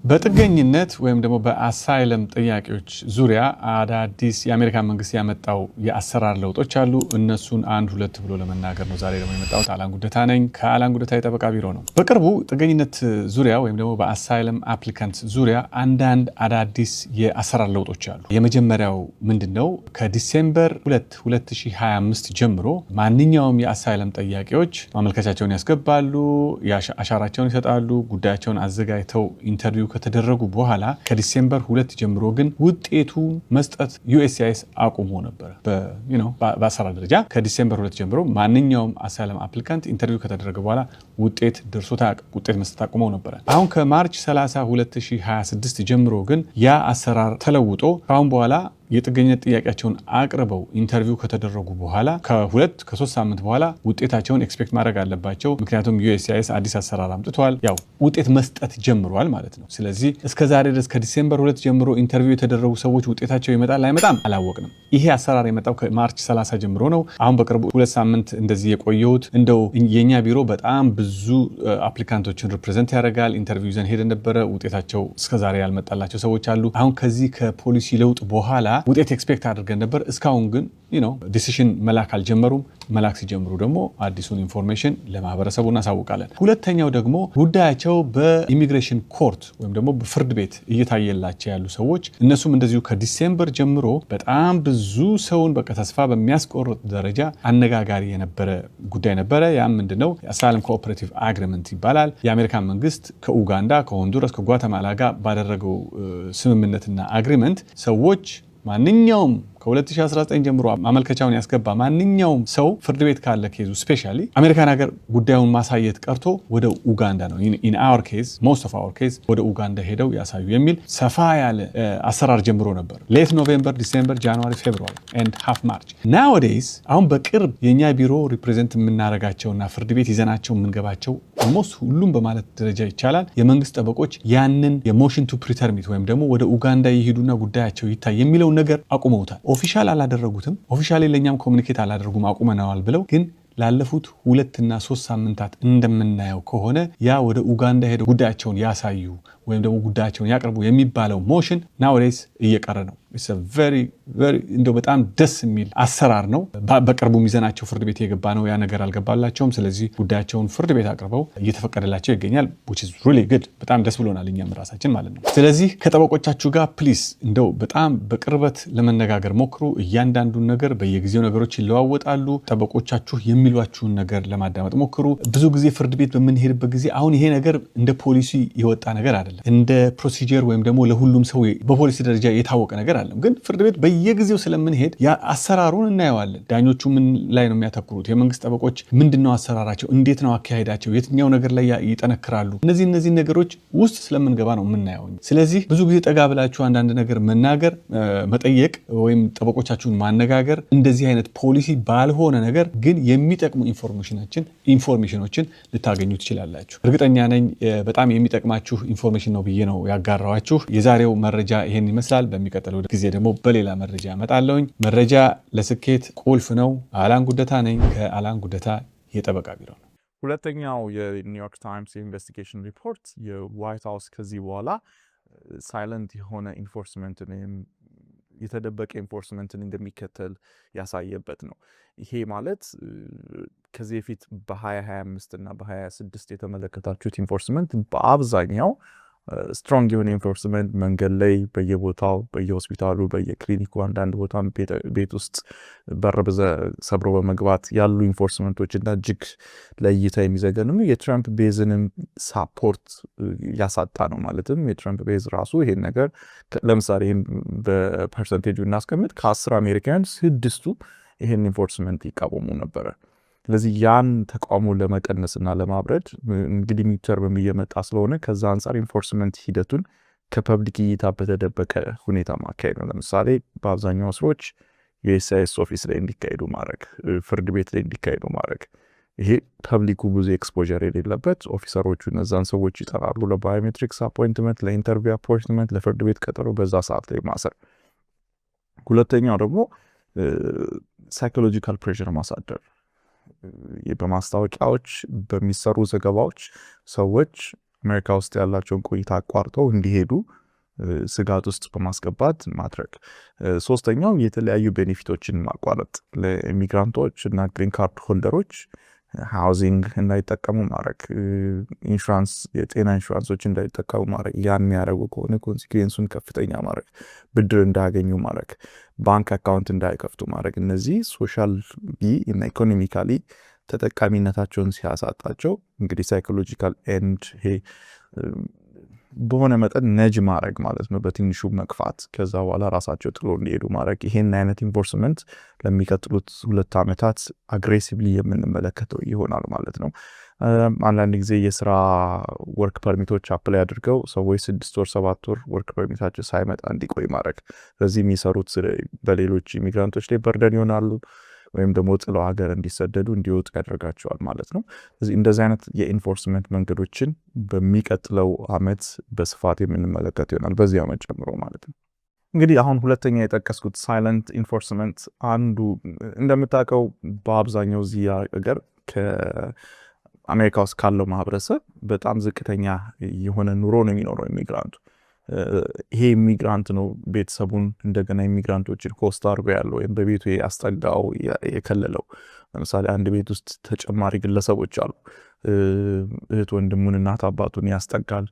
በጥገኝነት ወይም ደግሞ በአሳይለም ጥያቄዎች ዙሪያ አዳዲስ የአሜሪካ መንግስት ያመጣው የአሰራር ለውጦች አሉ። እነሱን አንድ ሁለት ብሎ ለመናገር ነው ዛሬ ደግሞ የመጣሁት። አላን ጉደታ ነኝ ከአላን ጉደታ የጠበቃ ቢሮ ነው። በቅርቡ ጥገኝነት ዙሪያ ወይም ደግሞ በአሳይለም አፕሊካንት ዙሪያ አንዳንድ አዳዲስ የአሰራር ለውጦች አሉ። የመጀመሪያው ምንድነው? ከዲሴምበር 2 2025 ጀምሮ ማንኛውም የአሳይለም ጠያቂዎች ማመልከቻቸውን ያስገባሉ፣ አሻራቸውን ይሰጣሉ፣ ጉዳያቸውን አዘጋጅተው ኢንተርቪው ከተደረጉ በኋላ ከዲሴምበር 2 ጀምሮ ግን ውጤቱ መስጠት USCIS አቁሞ ነበር። በአሰራር ደረጃ ከዲሴምበር 2 ጀምሮ ማንኛውም አሳይለም አፕሊካንት ኢንተርቪው ከተደረገ በኋላ ውጤት ደርሶት ውጤት መስጠት አቁመው ነበር። አሁን ከማርች 30 2026 ጀምሮ ግን ያ አሰራር ተለውጦ ካሁን በኋላ የጥገኝነት ጥያቄያቸውን አቅርበው ኢንተርቪው ከተደረጉ በኋላ ከ2-3 ሳምንት በኋላ ውጤታቸውን ኤክስፔክት ማድረግ አለባቸው። ምክንያቱም USCIS አዲስ አሰራር አምጥቷል። ያው ውጤት መስጠት ጀምሯል ማለት ነው። ስለዚህ እስከዛሬ ድረስ ከዲሴምበር 2 ጀምሮ ኢንተርቪው የተደረጉ ሰዎች ውጤታቸው ይመጣል አይመጣም አላወቅንም። ይሄ አሰራር የመጣው ከማርች 30 ጀምሮ ነው። አሁን በቅርቡ 2 ሳምንት እንደዚህ የቆየሁት እንደው የኛ ቢሮ በጣም ብዙ አፕሊካንቶችን ሪፕሬዘንት ያደርጋል። ኢንተርቪው ይዘን ሄደን ነበረ። ውጤታቸው እስከዛሬ ያልመጣላቸው ሰዎች አሉ። አሁን ከዚህ ከፖሊሲ ለውጥ በኋላ ውጤት ኤክስፔክት አድርገን ነበር። እስካሁን ግን ዲሲሽን መላክ አልጀመሩም። መላክ ሲጀምሩ ደግሞ አዲሱን ኢንፎርሜሽን ለማህበረሰቡ እናሳውቃለን። ሁለተኛው ደግሞ ጉዳያቸው በኢሚግሬሽን ኮርት ወይም ደግሞ በፍርድ ቤት እየታየላቸው ያሉ ሰዎች እነሱም እንደዚሁ ከዲሴምበር ጀምሮ በጣም ብዙ ሰውን በቃ ተስፋ በሚያስቆርጥ ደረጃ አነጋጋሪ የነበረ ጉዳይ ነበረ። ያም ምንድነው? አሳይለም ኮኦፐሬቲቭ አግሪመንት ይባላል። የአሜሪካን መንግስት ከኡጋንዳ፣ ከሆንዱራስ፣ ከጓተማላ ጋር ባደረገው ስምምነትና አግሪመንት ሰዎች ማንኛውም ከ2019 ጀምሮ ማመልከቻውን ያስገባ ማንኛውም ሰው ፍርድ ቤት ካለ ኬዙ ስፔሻሊ አሜሪካን ሀገር ጉዳዩን ማሳየት ቀርቶ ወደ ኡጋንዳ ነው ኢን አወር ኬዝ ሞስት ኦፍ አወር ኬዝ ወደ ኡጋንዳ ሄደው ያሳዩ የሚል ሰፋ ያለ አሰራር ጀምሮ ነበር። ሌት ኖቬምበር፣ ዲሴምበር፣ ጃንዋሪ፣ ፌብሩዋሪ ኤንድ ሃፍ ማርች ናውዴይስ አሁን በቅርብ የኛ ቢሮ ሪፕሬዘንት የምናደርጋቸውና ፍርድ ቤት ይዘናቸው የምንገባቸው ኦልሞስት ሁሉም በማለት ደረጃ ይቻላል የመንግስት ጠበቆች ያንን የሞሽን ቱ ፕሪተርሚት ወይም ደግሞ ወደ ኡጋንዳ ይሄዱና ጉዳያቸው ይታይ የሚለውን ነገር አቁመውታል። ኦፊሻል አላደረጉትም። ኦፊሻሊ ለኛም ኮሙኒኬት አላደረጉም አቁመናል ብለው ግን ላለፉት 2 እና 3 ሳምንታት እንደምናየው ከሆነ ያ ወደ ኡጋንዳ ሄደው ጉዳያቸውን ያሳዩ ወይም ደግሞ ጉዳያቸውን ያቀርቡ የሚባለው ሞሽን ናውዴይስ እየቀረ ነው። እንደው በጣም ደስ የሚል አሰራር ነው። በቅርቡ ሚዘናቸው ፍርድ ቤት የገባ ነው። ያ ነገር አልገባላቸውም። ስለዚህ ጉዳያቸውን ፍርድ ቤት አቅርበው እየተፈቀደላቸው ይገኛል። which is really good። በጣም ደስ ብሎናል እኛም ራሳችን ማለት ነው። ስለዚህ ከጠበቆቻችሁ ጋር ፕሊስ እንደው በጣም በቅርበት ለመነጋገር ሞክሩ። እያንዳንዱን ነገር በየጊዜው ነገሮች ይለዋወጣሉ። ጠበቆቻችሁ የሚሏችሁን ነገር ለማዳመጥ ሞክሩ። ብዙ ጊዜ ፍርድ ቤት በምንሄድበት ጊዜ አሁን ይሄ ነገር እንደ ፖሊሲ የወጣ ነገር አይደለም። እንደ ፕሮሲጀር ወይም ደግሞ ለሁሉም ሰው በፖሊሲ ደረጃ የታወቀ ነገር አይደለም። ግን ፍርድ ቤት በየጊዜው ስለምንሄድ አሰራሩን እናየዋለን። ዳኞቹ ምን ላይ ነው የሚያተኩሩት? የመንግስት ጠበቆች ምንድነው አሰራራቸው? እንዴት ነው አካሄዳቸው? የትኛው ነገር ላይ ይጠነክራሉ? እነዚህ ነገሮች ውስጥ ስለምንገባ ነው የምናየው። ስለዚህ ብዙ ጊዜ ጠጋ ብላችሁ አንዳንድ ነገር መናገር፣ መጠየቅ ወይም ጠበቆቻችሁን ማነጋገር እንደዚህ አይነት ፖሊሲ ባልሆነ ነገር ግን የሚጠቅሙ ኢንፎርሜሽኖችን ልታገኙ ትችላላችሁ። እርግጠኛ ነኝ በጣም የሚጠቅማችሁ ኢንፎርሜሽን ነው ብዬ ነው ያጋራኋችሁ። የዛሬው መረጃ ይሄን ይመስላል። በሚቀጥለው ጊዜ ደግሞ በሌላ መረጃ እመጣለሁኝ። መረጃ ለስኬት ቁልፍ ነው። አላን ጉደታ ነኝ ከአላን ጉደታ የጠበቃ ቢሮ ነው። ሁለተኛው የኒውዮርክ ታይምስ ኢንቨስቲጌሽን ሪፖርት የዋይት ሃውስ ከዚህ በኋላ ሳይለንት የሆነ ኢንፎርስመንትን ወይም የተደበቀ ኢንፎርስመንትን እንደሚከተል ያሳየበት ነው። ይሄ ማለት ከዚህ በፊት በ2025 እና በ2026 የተመለከታችሁት ኢንፎርስመንት በአብዛኛው ስትሮንግ የሆነ ኢንፎርስመንት መንገድ ላይ በየቦታው በየሆስፒታሉ በየክሊኒኩ አንዳንድ ቦታ ቤት ውስጥ በር ሰብሮ በመግባት ያሉ ኢንፎርስመንቶች እና እጅግ ለእይታ የሚዘገንኑ የትራምፕ ቤዝንም ሳፖርት ያሳጣ ነው። ማለትም የትራምፕ ቤዝ ራሱ ይሄን ነገር ለምሳሌ ይሄን በፐርሰንቴጁ እናስቀምጥ ከ10 አሜሪካውያን 6ቱ ይሄን ኢንፎርስመንት ይቃወሙ ነበረ። ስለዚህ ያን ተቃውሞ ለመቀነስና ለማብረድ እንግዲህ ሚድተርም እየመጣ ስለሆነ ከዛ አንጻር ኢንፎርስመንት ሂደቱን ከፐብሊክ እይታ በተደበቀ ሁኔታ ማካሄድ ነው። ለምሳሌ በአብዛኛው ስሮች USCIS ኦፊስ ላይ እንዲካሄዱ ማድረግ፣ ፍርድ ቤት ላይ እንዲካሄዱ ማድረግ። ይሄ ፐብሊኩ ብዙ ኤክስፖዠር የሌለበት ኦፊሰሮቹ እነዛን ሰዎች ይጠራሉ ለባዮሜትሪክስ አፖይንትመንት፣ ለኢንተርቪው አፖይንትመንት፣ ለፍርድ ቤት ቀጠሮ በዛ ሰዓት ላይ ማሰር። ሁለተኛው ደግሞ ሳይኮሎጂካል ፕሬሸር ማሳደር በማስታወቂያዎች በሚሰሩ ዘገባዎች ሰዎች አሜሪካ ውስጥ ያላቸውን ቆይታ አቋርጠው እንዲሄዱ ስጋት ውስጥ በማስገባት ማድረግ። ሶስተኛው የተለያዩ ቤኔፊቶችን ማቋረጥ ለኢሚግራንቶች እና ግሪን ካርድ ሆልደሮች ሃውዚንግ እንዳይጠቀሙ ማድረግ፣ ኢንሹራንስ የጤና ኢንሹራንሶች እንዳይጠቀሙ ማድረግ፣ ያን የሚያደርጉ ከሆነ ኮንሲኩዌንሱን ከፍተኛ ማድረግ፣ ብድር እንዳያገኙ ማድረግ፣ ባንክ አካውንት እንዳይከፍቱ ማድረግ። እነዚህ ሶሻል እና ኢኮኖሚካሊ ተጠቃሚነታቸውን ሲያሳጣቸው እንግዲህ ሳይኮሎጂካል ኤንድ ይሄ በሆነ መጠን ነጅ ማድረግ ማለት ነው፣ በትንሹ መግፋት፣ ከዛ በኋላ ራሳቸው ጥሎ እንዲሄዱ ማድረግ። ይሄን አይነት ኢንፎርስመንት ለሚቀጥሉት 2 ዓመታት አግሬሲቭሊ የምንመለከተው ይሆናል ማለት ነው። አንዳንድ ጊዜ የስራ ወርክ ፐርሚቶች አፕላይ አድርገው ሰዎች 6 ወር 7 ወር ወርክ ፐርሚታቸው ሳይመጣ እንዲቆይ ማድረግ። ስለዚህ የሚሰሩት በሌሎች ኢሚግራንቶች ላይ በርደን ይሆናሉ ወይም ደግሞ ጥለው ሀገር እንዲሰደዱ እንዲወጡ ያደርጋቸዋል ማለት ነው። ስለዚህ እንደዚህ አይነት የኢንፎርስመንት መንገዶችን በሚቀጥለው ዓመት በስፋት የምንመለከት ይሆናል፣ በዚህ ዓመት ጨምሮ ማለት ነው። እንግዲህ አሁን ሁለተኛ የጠቀስኩት ሳይለንት ኢንፎርስመንት አንዱ እንደምታውቀው በአብዛኛው እዚህ ሀገር ከአሜሪካ ውስጥ ካለው ማህበረሰብ በጣም ዝቅተኛ የሆነ ኑሮ ነው የሚኖረው ኢሚግራንቱ። ይሄ ኢሚግራንት ነው ቤተሰቡን እንደገና ኢሚግራንቶችን ሆስት አድርጎ ያለው ወይም በቤቱ ያስጠጋው የከለለው። ለምሳሌ አንድ ቤት ውስጥ ተጨማሪ ግለሰቦች አሉ። እህት ወንድሙን፣ እናት አባቱን ያስጠጋል።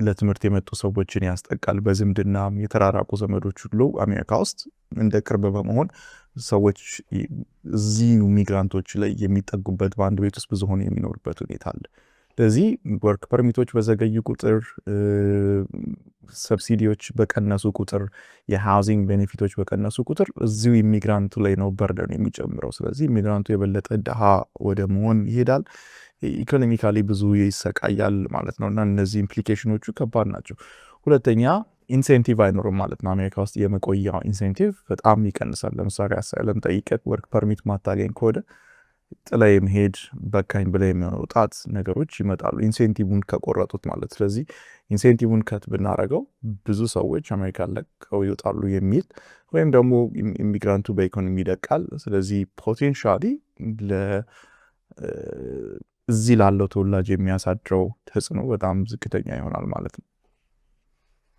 ለትምህርት የመጡ ሰዎችን ያስጠጋል። በዝምድና የተራራቁ ዘመዶች ሁሉ አሜሪካ ውስጥ እንደ ቅርብ በመሆን ሰዎች እዚህ ኢሚግራንቶች ላይ የሚጠጉበት በአንድ ቤት ውስጥ ብዙ ሆነ የሚኖርበት ሁኔታ አለ። ስለዚህ ወርክ ፐርሚቶች በዘገዩ ቁጥር፣ ሰብሲዲዎች በቀነሱ ቁጥር፣ የሃውዚንግ ቤኔፊቶች በቀነሱ ቁጥር እዚሁ ኢሚግራንቱ ላይ ነው በርደን የሚጨምረው። ስለዚህ ኢሚግራንቱ የበለጠ ድሃ ወደ መሆን ይሄዳል፣ ኢኮኖሚካሊ ብዙ ይሰቃያል ማለት ነው። እና እነዚህ ኢምፕሊኬሽኖቹ ከባድ ናቸው። ሁለተኛ ኢንሴንቲቭ አይኖርም ማለት ነው። አሜሪካ ውስጥ የመቆያው ኢንሴንቲቭ በጣም ይቀንሳል። ለምሳሌ አሳይለም ጠይቀት ወርክ ፐርሚት ማታገኝ ከሆነ ጥላይ መሄድ፣ በካኝ ብላይ መውጣት ነገሮች ይመጣሉ፣ ኢንሴንቲቭን ከቆረጡት ማለት። ስለዚህ ኢንሴንቲቭን ከት ብናረገው ብዙ ሰዎች አሜሪካን ለቀው ይወጣሉ የሚል ወይም ደግሞ ኢሚግራንቱ በኢኮኖሚ ይደቃል። ስለዚህ ፖቴንሻሊ እዚህ ላለው ተወላጅ የሚያሳድረው ተጽዕኖ በጣም ዝቅተኛ ይሆናል ማለት ነው።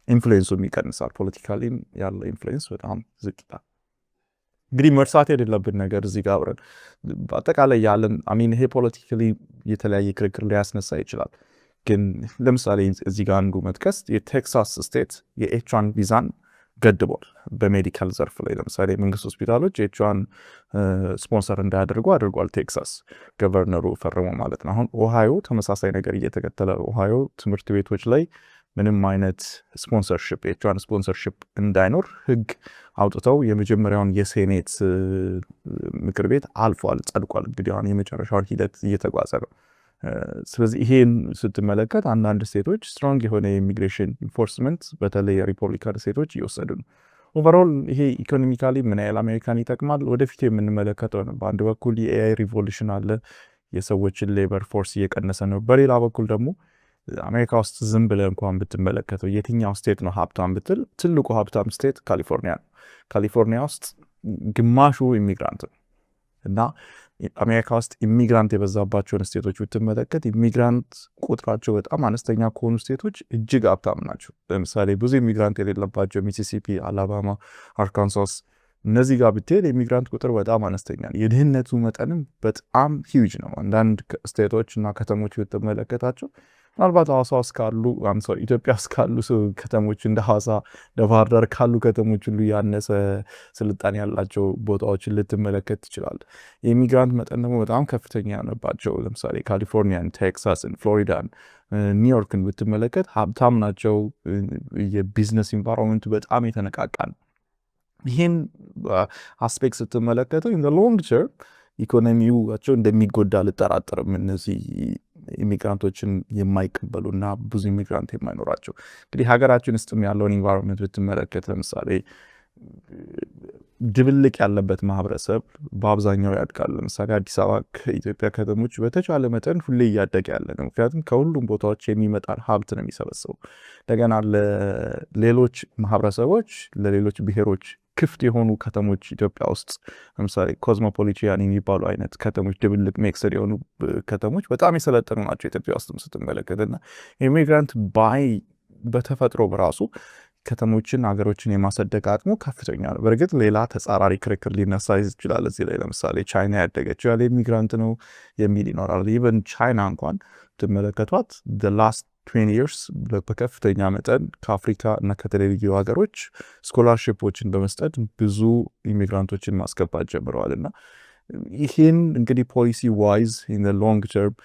ኢንፍሉዌንሱም ይቀንሳል። ፖለቲካሊም ያለው ኢንፍሉዌንስ በጣም ዝቅታል። እንግዲህ መርሳት የሌለብን ነገር እዚህ ጋር አብረን በአጠቃላይ ያለን ይሄ ፖለቲካሊ የተለያየ ክርክር ሊያስነሳ ይችላል። ግን ለምሳሌ እዚህ ጋር አንዱ መጥቀስ የቴክሳስ ስቴት የኤች1 ቪዛን ገድቧል። በሜዲካል ዘርፍ ላይ ለምሳሌ መንግስት ሆስፒታሎች ኤች1 ስፖንሰር እንዳያደርጉ አድርጓል። ቴክሳስ ገቨርነሩ ፈርሞ ማለት ነው። አሁን ኦሃዮ ተመሳሳይ ነገር እየተከተለ ኦሃዮ ትምህርት ቤቶች ላይ ምንም አይነት ስፖንሰርሽፕ ኤች1 ስፖንሰርሽፕ እንዳይኖር ህግ አውጥተው የመጀመሪያውን የሴኔት ምክር ቤት አልፏል፣ ጸድቋል። እንግዲህ አሁን የመጨረሻውን ሂደት እየተጓዘ ነው። ስለዚህ ይሄን ስትመለከት አንዳንድ ስቴቶች ስትሮንግ የሆነ የኢሚግሬሽን ኢንፎርስመንት በተለይ የሪፐብሊካን ስቴቶች እየወሰዱ ነው። ኦቨርኦል ይሄ ኢኮኖሚካሊ ምን ያህል አሜሪካን ይጠቅማል ወደፊት የምንመለከተው ነው። በአንድ በኩል የኤአይ ሪቮሉሽን አለ፣ የሰዎችን ሌበር ፎርስ እየቀነሰ ነው። በሌላ በኩል ደግሞ አሜሪካ ውስጥ ዝም ብለህ እንኳን ብትመለከተው የትኛው ስቴት ነው ሀብታም ብትል ትልቁ ሀብታም ስቴት ካሊፎርኒያ ነው። ካሊፎርኒያ ውስጥ ግማሹ ኢሚግራንት ነው እና አሜሪካ ውስጥ ኢሚግራንት የበዛባቸውን ስቴቶች ብትመለከት ኢሚግራንት ቁጥራቸው በጣም አነስተኛ ከሆኑ ስቴቶች እጅግ ሀብታም ናቸው። ለምሳሌ ብዙ ኢሚግራንት የሌለባቸው ሚሲሲፒ፣ አላባማ፣ አርካንሳስ እነዚህ ጋር ብትሄድ የኢሚግራንት ቁጥር በጣም አነስተኛ ነው። የድህነቱ መጠንም በጣም ሂውጅ ነው። አንዳንድ ስቴቶች እና ከተሞች ብትመለከታቸው ምናልባት ሐዋሳ ውስጥ ካሉ ኢትዮጵያ ውስጥ ካሉ ከተሞች እንደ ሐዋሳ እንደ ባህር ዳር ካሉ ከተሞች ሁሉ ያነሰ ስልጣኔ ያላቸው ቦታዎችን ልትመለከት ትችላል። የኢሚግራንት መጠን ደግሞ በጣም ከፍተኛ የሆነባቸው ለምሳሌ ካሊፎርኒያን፣ ቴክሳስን፣ ፍሎሪዳን፣ ኒውዮርክን ብትመለከት ሀብታም ናቸው። የቢዝነስ ኢንቫይሮንመንቱ በጣም የተነቃቃ ነው። ይህን አስፔክት ስትመለከተው ኢን ሎንግ ተርም ኢኮኖሚያቸው እንደሚጎዳ ልጠራጠርም። እነዚህ ኢሚግራንቶችን የማይቀበሉና ብዙ ኢሚግራንት የማይኖራቸው እንግዲህ ሀገራችን ውስጥም ያለውን ኢንቫይሮንመንት ብትመለከት ለምሳሌ ድብልቅ ያለበት ማህበረሰብ በአብዛኛው ያድጋል። ለምሳሌ አዲስ አበባ ከኢትዮጵያ ከተሞች በተቻለ መጠን ሁሌ እያደገ ያለ ነው። ምክንያቱም ከሁሉም ቦታዎች የሚመጣን ሀብት ነው የሚሰበሰበው። እንደገና ለሌሎች ማህበረሰቦች ለሌሎች ብሔሮች ክፍት የሆኑ ከተሞች ኢትዮጵያ ውስጥ ለምሳሌ ኮዝሞፖሊቲያን የሚባሉ አይነት ከተሞች ድብልቅ ሜክስድ የሆኑ ከተሞች በጣም የሰለጠኑ ናቸው ኢትዮጵያ ውስጥም ስትመለከት እና ኢሚግራንት በተፈጥሮ በራሱ ከተሞችን ሀገሮችን የማሰደግ አቅሙ ከፍተኛ ነው። በእርግጥ ሌላ ተጻራሪ ክርክር ሊነሳ ይችላል እዚህ ላይ ለምሳሌ ቻይና ያደገችው ያለ ኢሚግራንት ነው የሚል ይኖራል። ኢቨን ቻይና እንኳን ትመለከቷት ላስት 20 years በከፍተኛ መጠን ከአፍሪካ እና ከተለያዩ ሀገሮች ስኮላርሽፖችን በመስጠት ብዙ ኢሚግራንቶችን ማስገባት ጀምረዋል እና ይህን እንግዲህ ፖሊሲ ዋይዝ ኢን ሎንግ ተርም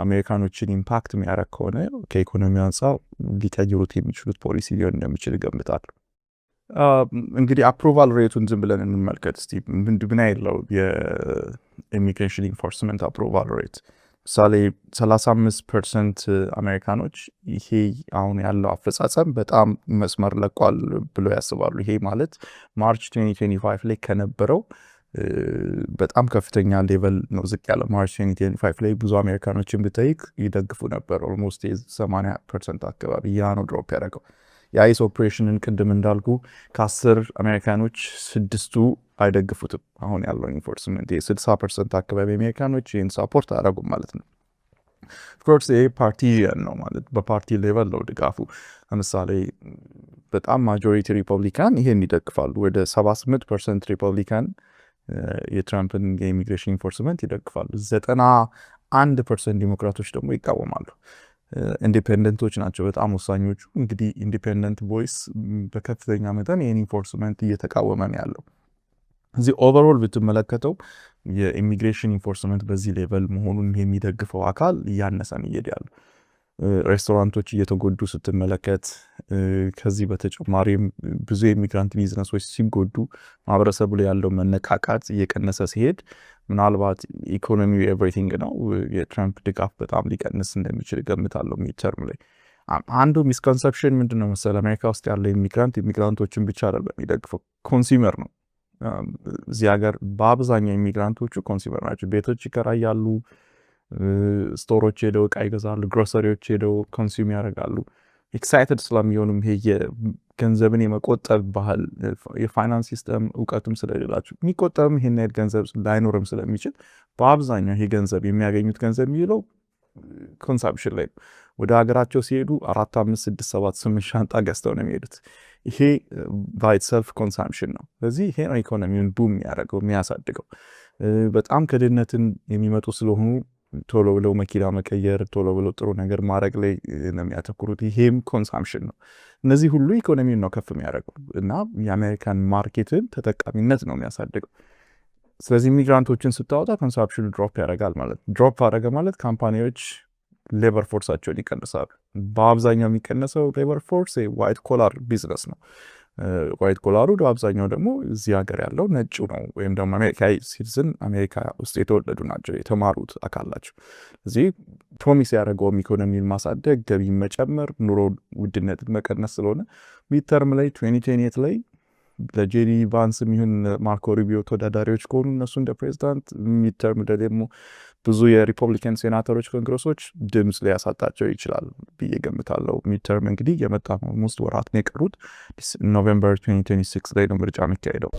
አሜሪካኖችን ኢምፓክት የሚያደርግ ከሆነ ከኢኮኖሚ አንጻር ሊቀይሩት የሚችሉት ፖሊሲ ሊሆን እንደሚችል እገምታለሁ። እንግዲህ አፕሩቫል ሬቱን ዝም ብለን እንመልከት እስቲ ምን ያለው የኢሚግሬሽን ኢንፎርስመንት አፕሩቫል ሬት ምሳሌ 35% አሜሪካኖች ይሄ አሁን ያለው አፈጻጸም በጣም መስመር ለቋል ብሎ ያስባሉ። ይሄ ማለት ማርች 2025 ላይ ከነበረው በጣም ከፍተኛ ሌቨል ነው ዝቅ ያለ። ማርች 2025 ላይ ብዙ አሜሪካኖችን ብጠይቅ ይደግፉ ነበር። ኦልሞስት 80% አካባቢ ያ ነው ድሮፕ ያደረገው። የአይስ ኦፕሬሽንን ቅድም እንዳልኩ ከ10 አሜሪካኖች 6ቱ አይደግፉትም። አሁን ያለው ኢንፎርስመንት 60% አካባቢ አሜሪካኖች ይህን ሳፖርት አያደርጉም ማለት ነው። ኦፍኮርስ ይህ ፓርቲያን ነው ማለት በፓርቲ ሌቨል ነው ድጋፉ። ለምሳሌ በጣም ማጆሪቲ ሪፐብሊካን ይሄን ይደግፋሉ። ወደ 78% ሪፐብሊካን የትራምፕን የኢሚግሬሽን ኢንፎርስመንት ይደግፋሉ። 91% ዲሞክራቶች ደግሞ ይቃወማሉ። ኢንዲፔንደንቶች ናቸው በጣም ወሳኞቹ። እንግዲህ ኢንዲፔንደንት ቮይስ በከፍተኛ መጠን ይህን ኢንፎርስመንት እየተቃወመ ነው ያለው። እዚህ ኦቨርኦል ብትመለከተው የኢሚግሬሽን ኢንፎርስመንት በዚህ ሌቨል መሆኑን የሚደግፈው አካል እያነሰን እየሄደ ያለው። ሬስቶራንቶች እየተጎዱ ስትመለከት፣ ከዚህ በተጨማሪም ብዙ የኢሚግራንት ቢዝነሶች ሲጎዱ ማህበረሰቡ ላይ ያለው መነቃቃት እየቀነሰ ሲሄድ ምናልባት ኢኮኖሚው ኤቭሪቲንግ ነው የትራምፕ ድጋፍ በጣም ሊቀንስ እንደሚችል እገምታለሁ። ሚድተርም ላይ አንዱ ሚስኮንሰፕሽን ምንድነው መሰለ አሜሪካ ውስጥ ያለው ኢሚግራንቶችን ብቻ አይደለም የሚደግፈው ኮንሱመር ነው። እዚህ ሀገር በአብዛኛው ኢሚግራንቶቹ ኮንሱመር ናቸው። ቤቶች ይከራያሉ፣ ስቶሮች ሄደው እቃ ይገዛሉ፣ ግሮሰሪዎች ሄደው ኮንሱም ያደርጋሉ። ኤክሳይትድ ስለሚሆኑም ይሄ የገንዘብን የመቆጠብ ባህል የፋይናንስ ሲስተም እውቀቱም ስለሌላቸው የሚቆጠብም ይሄን ያህል ገንዘብ ላይኖርም ስለሚችል በአብዛኛው ይሄ ገንዘብ የሚያገኙት ገንዘብ የሚለው ኮንሳምፕሽን ላይ ነው። ወደ ሀገራቸው ሲሄዱ 4፣ 5፣ 6፣ 7፣ 8 ሻንጣ ገዝተው ነው የሚሄዱት። ይሄ ባይ ሰልፍ ኮንሳምፕሽን ነው። ስለዚህ ይሄ ነው ኢኮኖሚውን ቡም የሚያደርገው የሚያሳድገው። በጣም ከድህነትን የሚመጡ ስለሆኑ ቶሎ ብለው መኪና መቀየር፣ ቶሎ ብለው ጥሩ ነገር ማድረግ ላይ ነው የሚያተኩሩት። ይሄም ኮንሳምፕሽን ነው። እነዚህ ሁሉ ኢኮኖሚውን ነው ከፍ የሚያደርገው እና የአሜሪካን ማርኬትን ተጠቃሚነት ነው የሚያሳድገው። ስለዚህ ኢሚግራንቶችን ስታወጣ ኮንሳምፕሽኑ ድሮፕ ያደርጋል ማለት ነው። ድሮፕ አደረገ ማለት ካምፓኒዎች ሌበር ፎርሳቸውን ይቀንሳሉ። በአብዛኛው የሚቀነሰው ሌበር ፎርስ ዋይት ኮላር ቢዝነስ ነው። ዋይት ኮላሩ በአብዛኛው ደግሞ እዚህ ሀገር ያለው ነጩ ነው፣ ወይም ደግሞ አሜሪካ ሲቲዝን አሜሪካ ውስጥ የተወለዱ ናቸው፣ የተማሩት አካላቸው። እዚህ ፕሮሚስ ያደረገውም ኢኮኖሚን ማሳደግ፣ ገቢ መጨመር፣ ኑሮ ውድነትን መቀነስ ስለሆነ ሚድተርም ላይ 2028 ላይ ለጄዲ ቫንስ የሚሆን ማርኮ ሩቢዮ ተወዳዳሪዎች ከሆኑ እነሱ እንደ ፕሬዚዳንት ሚድተርም ደግሞ ብዙ የሪፐብሊካን ሴናተሮች ኮንግረሶች ድምፅ ሊያሳጣቸው ይችላል ብዬ ገምታለሁ። ሚድተርም እንግዲህ የመጣ ውስጥ ወራት ነው የቀሩት። ኖቬምበር 2026 ላይ ነው ምርጫ የሚካሄደው።